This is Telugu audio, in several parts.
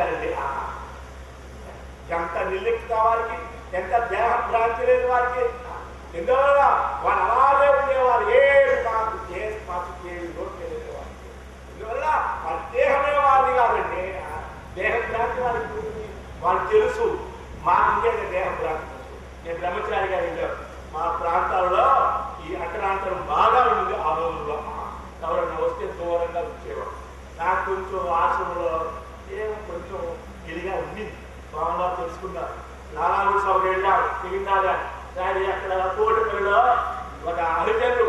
చేస్తారండి. ఎంత నిర్లిప్త వారికి, ఎంత దేహ భ్రాంతి లేని వారికి, ఎందువల్ల వాళ్ళు అలాగే ఉండేవారు. అందువల్ల వాళ్ళ దేహమే వాళ్ళది కాదండి. దేహ భ్రాంతి వాళ్ళకి వాళ్ళు తెలుసు. మాకు ఉండేది దేహ భ్రాంతి. నేను బ్రహ్మచారిగా వెళ్ళాను. మా ప్రాంతాల్లో ఈ అగ్రాంతరం బాగా ఉంది. ఆ రోజుల్లో ఎవరన్నా వస్తే దూరంగా వచ్చేవాడు. నాకు కొంచెం ఆశ్రమంలో కొంచెం గిలిగా ఉండింది. స్వామివారు తెలుసుకున్నారు. నాలుగు సభలు వెళ్ళాడు. తిరిగినాగా దాని అక్కడ కోటిపల్లిలో ఒక హరిజనులు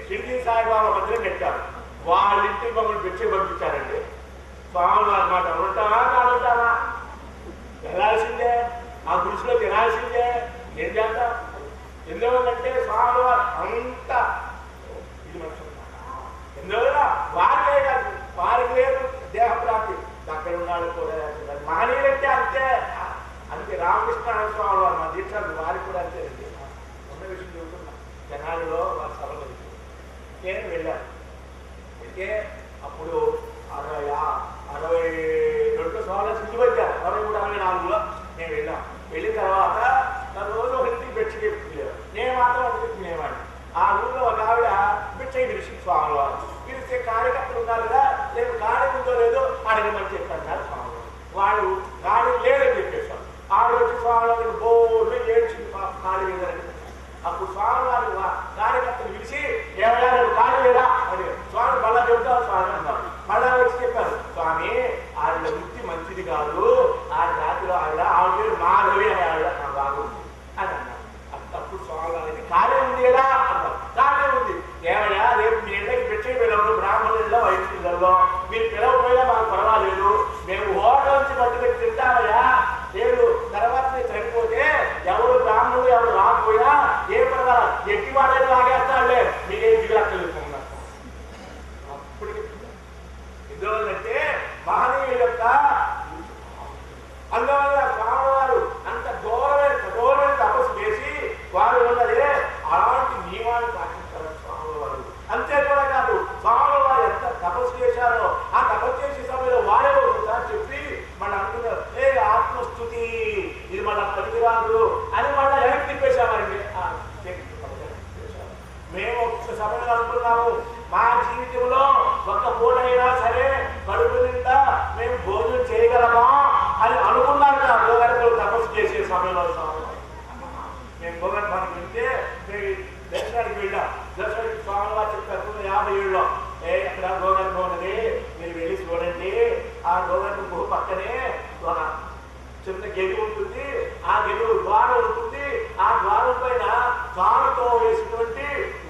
షిర్డీ సాయిబాబా మందిరం పెట్టారు. వాళ్ళ ఇంటికి మమ్మల్ని పిచ్చి పంపించారండి. స్వామివారు అన్నమాట, ఉంటావా కాదుంటావా, వెళ్ళాల్సిందే, ఆ గుడిసెలో తినాల్సిందే, ఏం చేద్దాం. ఎందువల్లంటే స్వామివారు అంత ఇది మనుషులు. ఎందువల్ల వారికే కాదు, వారికి లేదు దేహప్రాప్తి. అక్కడ ఉన్నాడు కూడా మానేలంటే అంతే. అందుకే రామకృష్ణ స్వామి వారు మా దీక్షలు వారికి కూడా అంతేనండి. ఉన్న విషయం చెబుతున్నా. జనాలలో వారి సభలు నేను వెళ్ళాను. అయితే అప్పుడు 62 సంవత్సరాలు సిద్ధి వచ్చారు. 63, 64లో నేను వెళ్ళాను. వెళ్ళిన తర్వాత నా రోజు ఒకటి బెడ్షీట్ చెప్పుకునేవాడు. నేను మాత్రం ఒకటి తినేవాడిని. ఆ ఊళ్ళో ఒక ఆవిడ బిచ్చయ్య పిలిచి స్వామి వారు పిలిస్తే కార్యకర్తలు ఉన్నారు కదా, లేదు గాడి ఉందో లేదో అడగమని చెప్పన్నారు స్వామి వారు. వాడు గాడి లేదని చెప్పేశారు. ఆవిడ వచ్చి స్వామి వారికి బోర్లు ఏడ్చింది ఖాళీ లేదని. అప్పుడు స్వామి వారు కార్యకర్తలు పిలిచి ఏమైనా ఖాళీ లేదా అడిగారు. స్వామి మళ్ళా చెప్తారు స్వామి అన్నారు. మళ్ళా వచ్చి చెప్పారు, స్వామి ఆవిడ వృత్తి మంచిది కాదు, ఆ రాత్రిలో ఆవిడ పేరు మాధవి అని ఆవిడ నా బాగుంది అని అన్నారు. అప్పుడు స్వామి వారికి కార్యం ఉంది కదా అన్నారు. కార్యం ఉంది. ఏమైనా రేపు మీ ఇళ్ళకి పెట్టే పిల్లలు బ్రాహ్మణుల్లో వైద్యులలో మీరు పిలవపోయినా మాకు పర్వాలేదు, మేము హోటల్ నుంచి పట్టుకెట్టి తింటామయ్యా. లేదు తర్వాత చనిపోతే ఎవరు బ్రాహ్మణులు ఎవరు రాకపోయినా ఏ పర్వాలేదు, ఎట్టి వాళ్ళని లాగేస్తాడులే, మీకేం దిగులక్కలుకున్నారు. అప్పటికి ఎందువల్లంటే మహనీయుల యొక్క అందువల్ల స్వామివారు అంత ఘోరమైన తపస్సు చేసి వారు ఉన్నదే అలాంటి నియమాన్ని పాటిస్తారు స్వామివారు. అంతే కూడా కాదు, స్వామివారు ఎంత తపస్సు చేశారో ఆ తపస్సు చేసే సమయంలో వారే ఒకసారి చెప్పి మళ్ళీ అనుకున్నారు, ఆత్మస్థుతి ఇది మళ్ళీ పనికిరాదు అని మళ్ళీ వెనక్కి తిప్పేశామండి. మేము ఒక్క సమయంలో అనుకున్నాము, మా జీవితంలో ఒక్క పూటైనా సరే కడుపు నిండా మేము భోజనం చేయగలమా అని అనుకున్నాను. గోగర్భలు తపస్సు చేసే సమయంలో మేము గోగర్భానికి వెళ్తే దర్శనానికి వెళ్ళాం. దర్శనానికి స్వామి వారు చెప్పారు 57లో అక్కడ గోగర్భం ఉన్నది, మీరు వెళ్ళి చూడండి. ఆ గోగర్భం గుహ పక్కనే ఒక చిన్న గది ఉంటుంది. ఆ గది ద్వారం ఉంటుంది. ఆ ద్వారం పైన తారుతో వేసినటువంటి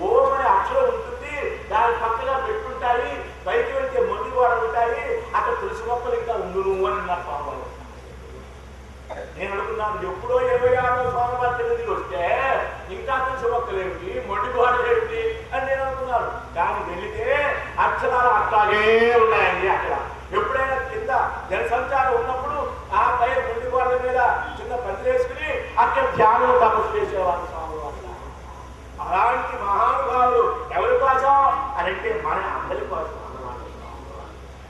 ఓం అనే అక్షరం ఉంటుంది. దాని పక్కన పెట్టుంటాయి. పైకి వెళ్తే మొండి గోడలు ఉంటాయి. అక్కడ తులసి మొక్కలు ఇంకా ఉండును అని నా స్వామి. నేను అనుకున్నాను, ఎప్పుడో 26వ స్వామివారి తెలియదు వస్తే ఇంకా తులసి మొక్కలు ఏమిటి, మొండి గోడలు ఏమిటి అని నేను అనుకున్నాను. కానీ వెళితే అక్షరాలు అట్లాగే ఉన్నాయండి. అక్కడ ఎప్పుడైనా కింద జనసంచారం ఉన్నప్పుడు ఆ పై మొండి గోడల మీద చిన్న పందిరి వేసుకుని అక్కడ ధ్యానం తపస్సు చేసేవారు స్వామివారు. అలాంటి మహానుభావులు ఎవరి కోసం అని అంటే మన అందరి కోసం అన్నమాట.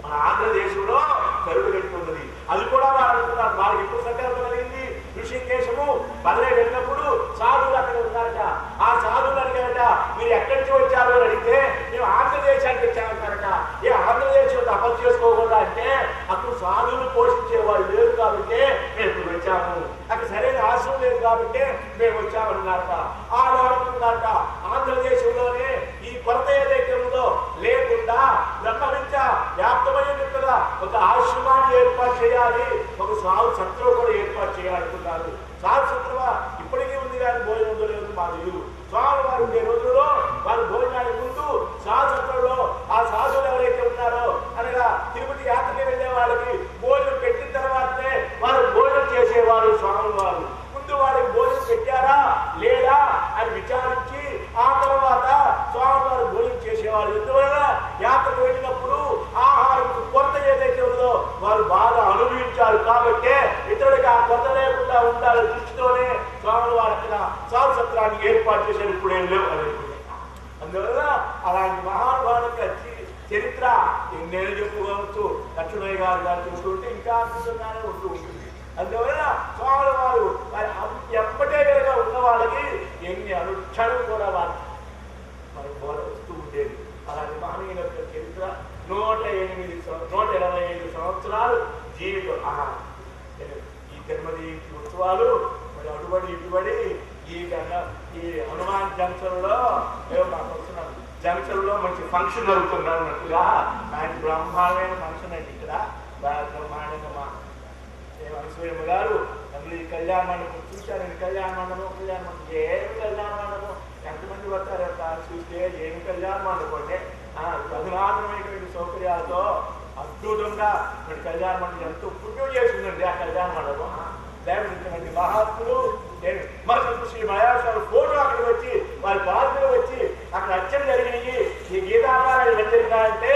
మన ఆంధ్రదేశంలో కరుడు పెట్టుకున్నది. అది కూడా వారు అనుకున్నారు. వారికి ఎప్పుడు సంకల్పం కలిగింది, ఋషికేశము బదిలీ వెళ్ళినప్పుడు సాధువులు అక్కడ ఉన్నారట. ఆ సాధువులు అడిగారట, మీరు ఎక్కడి నుంచి వచ్చారు అని అడిగితే మేము ఆంధ్రదేశానికి వచ్చామంటారట. ఏ ఆంధ్రదేశం తపస్సు చేసుకోకూడదా అంటే అప్పుడు సాధువులు పోషించే వాళ్ళు లేరు కాబట్టి మేము ఇప్పుడు వచ్చాము, అక్కడ సరైన ఆశ్రమం లేదు కాబట్టి మేము వచ్చామన్నారట. ఆడు అనుకున్నారట, ఆంధ్రదేశంలోనే ఈ కొరత ఏదైతే ఉందో లేకుండా బ్రహ్మవిద్య వ్యాప్తమైనట్టుగా ఒక ఆశ్రమాన్ని ఏర్పాటు చేయాలి, ఒక సాధు సత్రం కూడా ఏర్పాటు చేయాలనుకున్నారు. సాధు సత్రమ ఇప్పటికీ ఉంది కానీ భోజనం ఉందో లేదు మా తెలియదు. స్వామి వారు ఉండే రోజుల్లో వారు భోజనానికి ముందు సాధు సత్రంలో ఆ సాధువులు ఎవరైతే ఉన్నారో అనగా తిరుపతి యాత్రకి వెళ్ళే వాళ్ళకి భోజనం పెట్టిన తర్వాతనే వారు భోజనం చేసేవారు. స్వామి వారు ముందు వారికి భోజనం పెట్టారా లేదా అని విచారించి ఆ తర్వాత స్వామివారు భోజనం చేసేవారు. ఎందువల్ల యాత్రకు వెళ్ళినప్పుడు ఆహారం కొరత ఏదైతే ఉందో వారు బాగా అనుభవించారు కాబట్టి ఇతరుడికి ఆ కొరత లేకుండా ఉండాలని దృష్టితోనే స్వామి వారు అక్కడ సాధు సత్రాన్ని ఏర్పాటు చేశారు. ఇప్పుడేం లేవు అని. అందువల్ల అలాంటి మహానుభావుల చరిత్ర ఎన్నేళ్ళు చెప్పుకోవచ్చు. లక్ష్మయ్య గారు చూస్తుంటే ఇంకా అద్భుతంగానే ఉంటూ ఉంటుంది. అందువల్ల స్వాముల వారు మరి ఎప్పటే కనుక ఉన్న వాళ్ళకి ఎన్ని అనుక్షణం కూడా వారికి మనకు బోధ వస్తూ ఉండేది. అలాంటి మహనీయుల యొక్క చరిత్ర 125 సంవత్సరాలు జీవితం. ఈ జన్మదిన ఉత్సవాలు మరి అటుబడి ఇటుబడి ఈ హనుమాన్ జంక్షన్లో మాకు వస్తున్నాం. జంక్షన్లో మంచి ఫంక్షన్ జరుగుతుంది అన్నట్టుగా ఆయన బ్రహ్మాండమైన ఫంక్షన్ అండి. ఇక్కడ బ్రహ్మాండంగా మా అనసూయమ్మ గారు అసలు ఈ కళ్యాణ మండపం చూశారండి. కళ్యాణ మండపం ఏమి కళ్యాణ మండపం, ఎంతమంది వస్తారు చూస్తే ఏమి కళ్యాణ మండపం అంటే అధునాతనమైనటువంటి సౌకర్యాలతో అద్భుతంగా మరి కళ్యాణ మండపం ఎంతో పుణ్యం చేసిందండి ఆ కళ్యాణ మండపం. లేకపోతే మహాత్ములు మరి శ్రీ మలయాళ ఫోటో అక్కడికి వచ్చి వారి బాధ్యులు వచ్చి అక్కడ అర్చన జరిగినాయి. ఈ గీతాకారాలు ఏం జరిగాయంటే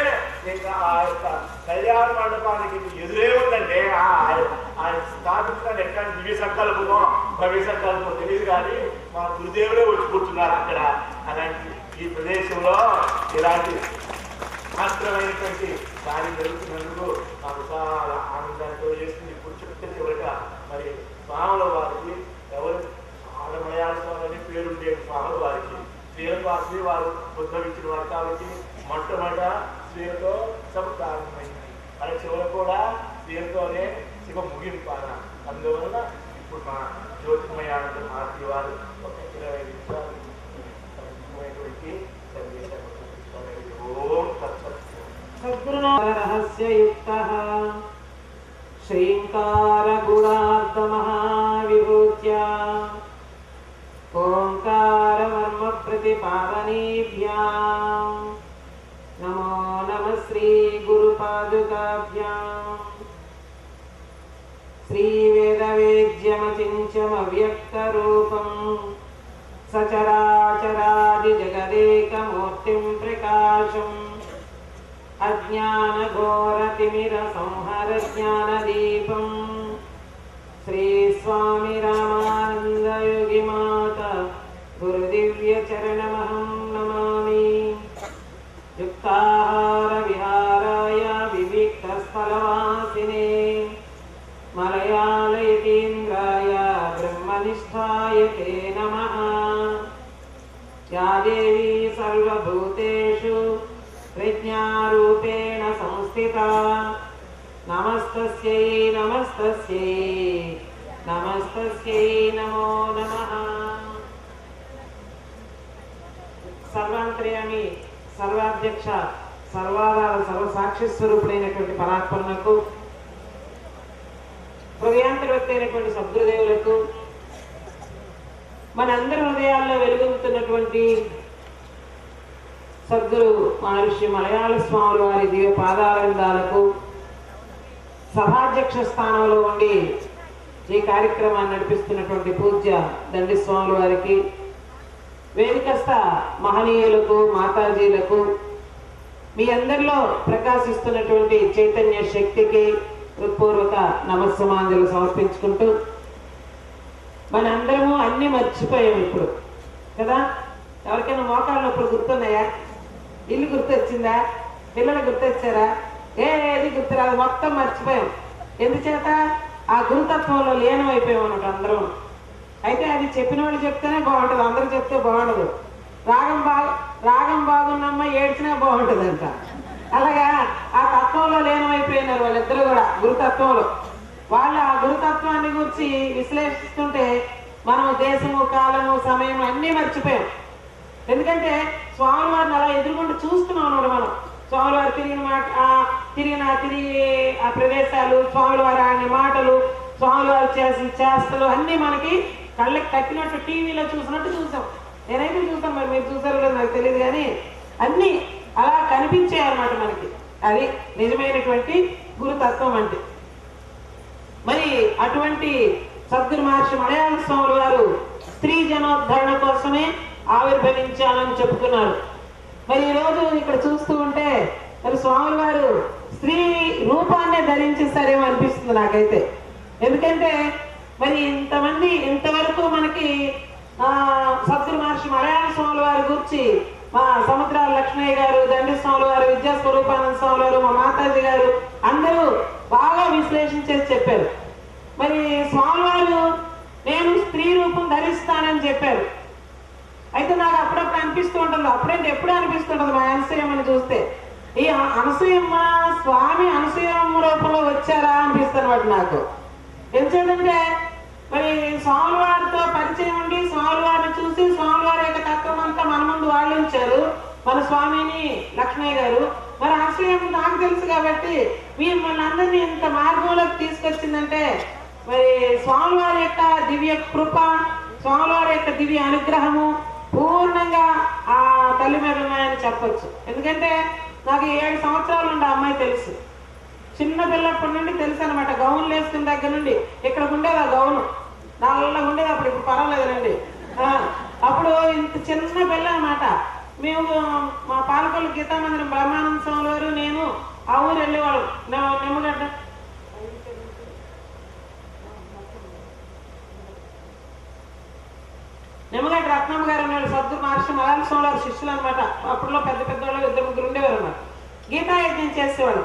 ఇంకా ఆ యొక్క కళ్యాణ మండపానికి ఎదురే ఉందండి. ఆయన స్థాపించిన ఎక్కడ దివ్య సంకల్పమో భవ్య సంకల్పమో తెలియదు కానీ మా గురుదేవులే వచ్చి కూర్చున్నారు అక్కడ. అలాంటి ఈ ప్రదేశంలో ఇలాంటి శాస్త్రమైనటువంటి కార్యం జరుగుతున్నందుకు మాకు చాలా ఆనందాన్ని చేస్తుంది. ఇప్పుడు చెప్తే చివరిగా మరి స్వాముల వారికి ఎవరు మలయాళ స్వామి అని పేరుండేది. స్వాముల వారికి శ్రీలవాసి వారు ఉద్భవించిన వారు కాబట్టి మొట్టమొదట స్త్రీలతో సభ ప్రారంభమైంది. మరి చివరి కూడా స్త్రీలతోనే శివ ముగింపాన. అందువలన ఇప్పుడు మా జ్యోతిర్మయానంద భారతీ వారు ఒక 20 నిమిషాలు సందేశం. ఓం సద్గురురహస్యయుక్తః శ్రీంకార గుణార్థ మహావిభూత్యా ఓంకార మర్మ ప్రతిపాదనేభ్యాం నమో నమః శ్రీ గురు పాదుకాభ్యాం. శ్రీ వేద వేద్యమచించమవ్యక్త రూపం సచరాచరాది జగదేకమూర్తిం ప్రకాశం అజ్ఞాన ఘోరతిమిర సంహర జ్ఞానదీపం శ్రీ స్వామి రామానందయోగి మాత గురుదివ్య చరణమహం నమామి. యుక్తాహార విహారాయ వివిక్త స్థలవాసినే మలయాళయతీంద్రాయ బ్రహ్మనిష్ఠాయ తే నమః. యా దేవీ సర్వభూతేషు ప్రజ్ఞారూపేణ సంస్థితా నమస్తస్యై నమస్తస్యై నమస్తస్యై నమో నమః. సర్వాంతర్యామి సర్వాధ్యక్ష సర్వాధార సర్వసాక్షి స్వరూపుడైనటువంటి పరాత్పరునకు, హృదయాంతర్వత్తైనటువంటి సద్గురుదేవులకు, మనందరి హృదయాల్లో వెలుగొందుతున్నటువంటి సద్గురు మహర్షి మలయాళ స్వాముల వారి దివ్య పాదారవిందాలకు, సభాధ్యక్ష స్థానంలో ఉండి ఈ కార్యక్రమాన్ని నడిపిస్తున్నటువంటి పూజ్య దండి స్వాముల వారికి, వేదికస్థ మహనీయులకు, మాతాజీలకు, మీ అందరిలో ప్రకాశిస్తున్నటువంటి చైతన్య శక్తికి హృత్పూర్వక నమస్సమాంజలు సమర్పించుకుంటూ, మనందరము అన్ని మర్చిపోయాం ఇప్పుడు కదా. ఎవరికైనా మోకాళ్ళ నొప్పులు గుర్తున్నాయా? ఇల్లు గుర్తొచ్చిందా? పిల్లలు గుర్తొచ్చారా? ఏది గుర్తురాదు, మొత్తం మర్చిపోయాం. ఎందుచేత ఆ గురుతత్వంలో లీనమైపోయాం అన్నట్టు అందరం. అయితే అది చెప్పిన వాళ్ళు చెప్తేనే బాగుంటుంది, అందరూ చెప్తే బాగుండదు. రాగం బాగున్నమ్మ ఏడ్చినా బాగుంటుందంట. అలాగా ఆ తత్వంలో లీనమైపోయినారు వాళ్ళిద్దరు కూడా, గురుతత్వంలో. వాళ్ళు ఆ గురుతత్వాన్ని గురించి విశ్లేషిస్తుంటే మనం దేశము, కాలము, సమయం అన్నీ మర్చిపోయాం. ఎందుకంటే స్వామి వారిని అలా ఎదుర్కొంటూ చూస్తున్నాం అన్నమాట మనం. స్వాముల వారు తిరిగి ఆ ప్రదేశాలు, స్వాముల వారు ఆడిన మాటలు, స్వాముల వారు చేసిన చేష్టలు అన్నీ మనకి కళ్ళకి కట్టినట్టు టీవీలో చూసినట్టు చూసాం. నేనైతే చూసాను, మరి మీరు చూసారో లేదో నాకు తెలియదు, కానీ అన్నీ అలా కనిపించాయి అన్నమాట మనకి. అది నిజమైనటువంటి గురుతత్వం అంటే. మరి అటువంటి సద్గురు మహర్షి మలయాళ స్వాముల వారు స్త్రీ జనోద్ధరణ కోసమే ఆవిర్భవించాలని చెప్పుకున్నారు. మరి ఈరోజు ఇక్కడ చూస్తూ ఉంటే మరి స్వాముల వారు స్త్రీ రూపాన్నే ధరించేస్తారేమో అనిపిస్తుంది నాకైతే. ఎందుకంటే మరి ఇంతవరకు మనకి సద్గురు మహర్షి మలయాళ స్వాముల వారి గురించి మా సముద్రాల లక్ష్మయ్య గారు, దండి స్వాముల వారు, విద్యాస్వరూపానంద స్వాముల వారు, మా మాతాజీ గారు అందరూ మరి స్వామివారు నేను స్త్రీ రూపం ధరిస్తానని చెప్పారు. అయితే నాకు అప్పుడప్పుడు అనిపిస్తూ ఉంటుంది, అప్పుడేంటి ఎప్పుడు అనిపిస్తుంటుంది మా అనసూయమ్మని చూస్తే, ఈ అనసూయమ్మ స్వామి అనసూయమ్మ రూపంలో వచ్చారా అనిపిస్తున్నమాట నాకు. ఎందుకంటే మరి స్వామివారితో పరిచయం ఉండి స్వామివారిని చూసి స్వామివారి యొక్క తత్వం అంతా మన ముందు వాళ్ళు ఉంచారు మన స్వామిని లక్ష్మయ్య గారు. మరి అనసూయమ్మ నాకు తెలుసు కాబట్టి మిమ్మల్ని అందరినీ ఇంత మార్గంలోకి తీసుకొచ్చిందంటే మరి స్వామివారి యొక్క దివ్య కృప, స్వామివారి యొక్క దివ్య అనుగ్రహము పూర్ణంగా ఆ తల్లి మీద ఉన్నాయని చెప్పొచ్చు. ఎందుకంటే నాకు 7 సంవత్సరాలు ఉండే అమ్మాయి తెలుసు, చిన్న పిల్లప్పటి నుండి తెలుసు అనమాట. గౌన్లు వేసుకున్న దగ్గర నుండి ఇక్కడ ఉండేది ఆ గౌను నల్లగా ఉండేది, అప్పుడు ఇప్పుడు పర్వాలేదులండి. అప్పుడు ఇంత చిన్న పిల్ల అనమాట. మేము మా పాలకొల్లు గీతా మందిరం బ్రహ్మానంద స్వామి వారు నేను ఆ ఊరు వెళ్ళేవాళ్ళు. నిమ్మగడ్డ నిమ్మగడ్డ రత్నమ్మ గారు అనేవాళ్ళు, సద్గురు మహర్షి మలయాళ స్వామి వారి శిష్యులు అనమాట. అప్పుడులో పెద్ద పెద్ద వాళ్ళు 2-3 ఉండేవారు అనమాట. గీతాయజ్ఞం చేసేవాళ్ళు.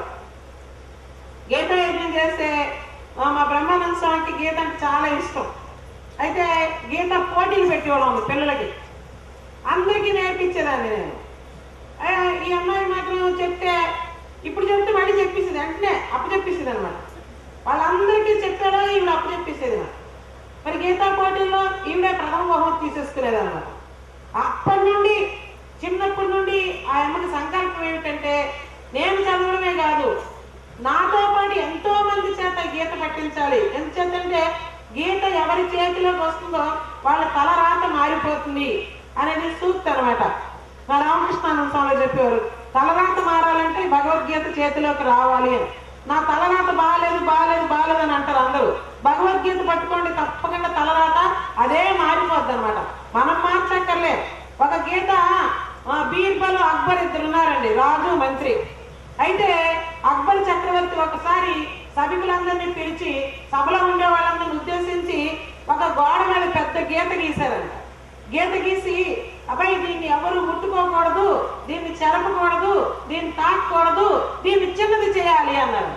గీతాయజ్ఞం చేస్తే మా బ్రహ్మానంద స్వామికి గీత అంటే చాలా ఇష్టం. అయితే గీత పోటీలు పెట్టేవాళ్ళం పిల్లలకి, అందరికీ నేర్పించేదాన్ని నేను. ఈ అమ్మాయి మాత్రం చెప్తే ఇప్పుడు చెప్తే మళ్ళీ చెప్పేసేది, వెంటనే అప్పు చెప్పేసేది అనమాట. వాళ్ళందరికీ చెప్పాడో ఈవిడ అప్పు చెప్పేసేది అనమాట. మరి గీతా పోటీల్లో ఈవిడే ప్రథమ బహుమతి తీసేసుకునేది అనమాట. అప్పటి నుండి చిన్నప్పటి నుండి ఆ అమ్మకి సంకల్పం ఏమిటంటే నేను చదవడమే కాదు నాతో పాటు ఎంతో మంది చేత గీత పట్టించాలి. ఎందుచేతంటే గీత ఎవరి చేతిలోకి వస్తుందో వాళ్ళ తలరాత మారిపోతుంది అనేది సూక్తి అనమాట. మా రామకృష్ణానంద స్వామి చెప్పేవారు, తలరాత మారాలంటే భగవద్గీత చేతిలోకి రావాలి అని. నా తలరాత బాగాలేదు బాగాలేదు బాగాలేదు అని అంటారు అందరూ. భగవద్గీత పట్టుకోండి, తప్పకుండా తలరాత అదే మారిపోద్ది అనమాట. మనం మార్చక్కర్లే. ఒక గీత బీర్బల్ అక్బర్ ఇద్దరు ఉన్నారండి, రాజు మంత్రి. అయితే అక్బర్ చక్రవర్తి ఒకసారి సభికులందరినీ పిలిచి సభలో ఉండే వాళ్ళందరినీ ఉద్దేశించి ఒక గోడ మీద పెద్ద గీత గీశారంట. గీత గీసి అబ్బాయి దీన్ని ఎవరు ముట్టుకోకూడదు, దీన్ని చెరపకూడదు, దీన్ని తాకూడదు, దీన్ని చిన్నది చేయాలి అన్నారు.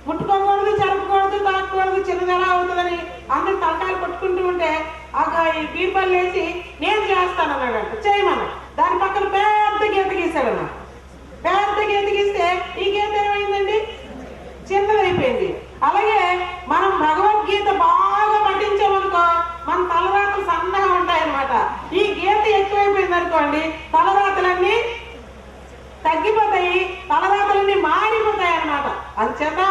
ముట్టుకోకూడదు, చెరపకూడదు, తాకూడదు, చిన్నది ఎలా అవుతుందని అందరు తలకాయలు కొట్టుకుంటూ ఉంటే ఈ బీర్బల్ వేసి నేను చేస్తానన్నాడంట, చేయమన్నా. దాని పక్కన పెద్ద గీత గీశాడన్నా. పెద్ద గీత గీస్తే ఈ గీత ఏమైందండి, చిన్నదైపోయింది. అలాగే మనం భగవద్గీత బాగా పఠించామనుకో మన తలరాతలు సన్నగా ఉంటాయన్నమాట. ఈ గీత ఎక్కువైపోయింది అనుకోండి తలరాతలన్నీ తగ్గిపోతాయి, తలరాతలన్నీ మారిపోతాయి అన్నమాట. అందుచేత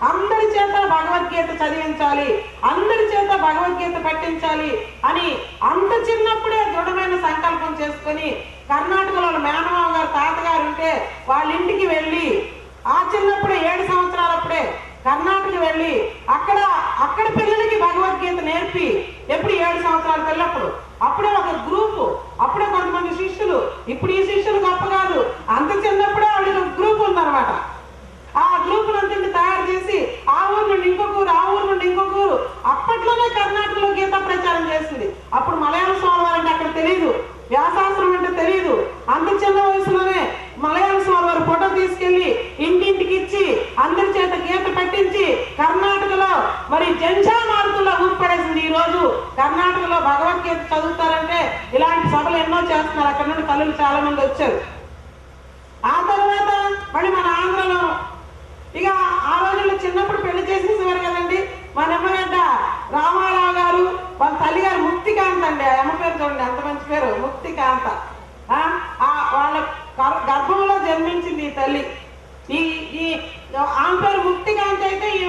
అందరి చేత భగవద్గీత చదివించాలి, అందరి చేత భగవద్గీత పట్టించాలి అని అంత చిన్నప్పుడే దృఢమైన సంకల్పం చేసుకుని కర్ణాటకలో మేనమావ గారు తాతగారు ఉంటే వాళ్ళ ఇంటికి వెళ్ళి ఆ చిన్నప్పుడే 7 సంవత్సరాలప్పుడే కర్ణాటక వెళ్ళి అక్కడ పిల్లలకి భగవద్గీత నేర్పి, ఎప్పుడు 7 సంవత్సరాల పిల్లప్పుడు అప్పుడే ఒక గ్రూపు, అప్పుడే కొంతమంది శిష్యులు. ఇప్పుడు ఈ శిష్యులు గొప్ప కాదు, అంత చిన్నప్పుడే వాళ్ళకి ఒక గ్రూప్ ఉందన్నమాట. ఆ గ్రూప్ అంతటి తయారు చేసి ఆ ఊరు నుండి ఇంకొక ఊరు, ఆ ఊరు నుండి ఇంకొక ఊరు. అప్పట్లోనే కర్ణాటకలో గీతా ప్రచారం చేసింది. అప్పుడు మలయాళ స్వామి వారు అంటే అక్కడ తెలియదు, వ్యాసాస్త్రం అంటే తెలియదు. అంత చిన్న వయసులోనే మలయాళ స్వామి వారు ఫోటో తీసుకెళ్లి ఇంటింటికి ఇచ్చి అందరి చేత గీత పట్టించి కర్ణాటకలో మరి జంజా మార్కుల్లో ఊపిపడేసింది. ఈ రోజు కర్ణాటకలో భగవద్గీత చదువుతారంటే ఇలాంటి సభలు ఎన్నో చేస్తున్నారు. అక్కడ నుండి తల్లులు చాలా మంది వచ్చారు. ఆ తర్వాత మళ్ళీ మన ఆంధ్రలో ఇక ఆ రోజుల్లో చిన్నప్పుడు పెళ్లి చేసేసేవారు కదండి. మా నిమ్మగడ్డ రామారావు గారు వాళ్ళ తల్లి గారు ముక్తికాంత అండి. ఆ అమ్మ పేరు చూడండి ఎంత మంచి పేరు, ముక్తికాంత. వాళ్ళ గర్భంలో జన్మించింది ఈ తల్లి. ఈ ఆమె పేరు ముక్తికాంత అయితే ఈ